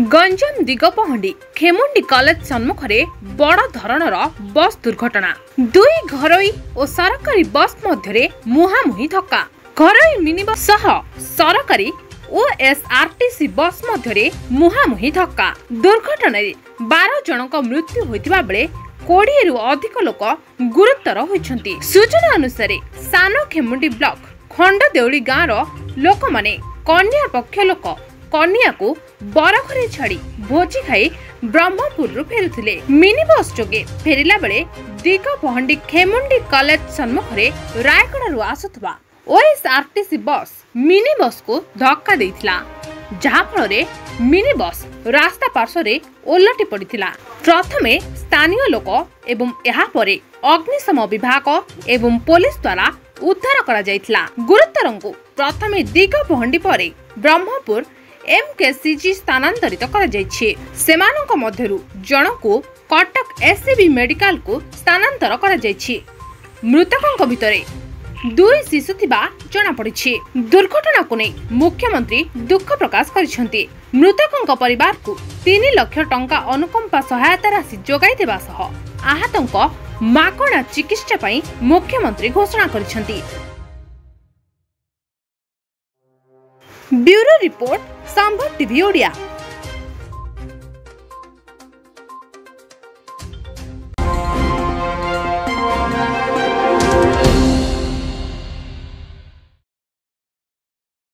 Ganjam Digapahandi Khemundi college सम्मुखरे बड़ धरणर बस दुर्घटना। दुई घरोई और सरकारी बस मध्यरे मुहामुही धक्का। घरोई मिनी बस सह सरकारी ओएसआरटीसी बस मध्यरे मुहामुही धक्का। दुर्घटना 12 जनक मृत्यु होइतिबा बेले 20 रु अधिक लोक गुरुतर होइछन्ति। सूचना अनुसार सान खेमुंडी ब्लॉक खंडदेउली गाँव लोक माने कन्या पक्ष लोक कन्या को बरखरे छाड़ी भोजी खाई ब्रह्मपुर फेरुथिले। मिनी बस जोगे फेरिला बेले दिगपहंडी खेमुंडी कॉलेज सम्मुखरे रायगढ़ आसुथबा ओएसआरटीसी बस मिनी बस को धक्का देइथिला, जहा फल मिनी बस रास्ता पार्श्व ओलटी पड़िथिला। प्रथमे स्थानीय लोक एवं यहाँ परे अग्निशम विभाग एवं पुलिस द्वारा उद्धार करा जायथिला। गुरुतरंकु प्रथमे दिगपहंडी परे ब्रह्मपुर एमकेसीजी स्थानांतरित करा जायछि। सेमानक मध्यरु जनकु कटक एससीबी मेडिकल को स्थानांतर करा जायछि। मृतकंक भितरे 2 शिशु थिबा जणा पड़िछि। दुर्घटना को नै मुख्यमंत्री दुख प्रकाश करिसेंति। मृतकंक परिवार को 3 लाख टंका अनुकंपा सहायता राशि जोगाई देबा सह आहतंक माकणा चिकित्सा पई मुख्यमंत्री घोषणा करिसेंति। ब्यूरो रिपोर्ट संभव टीवी ओडिया।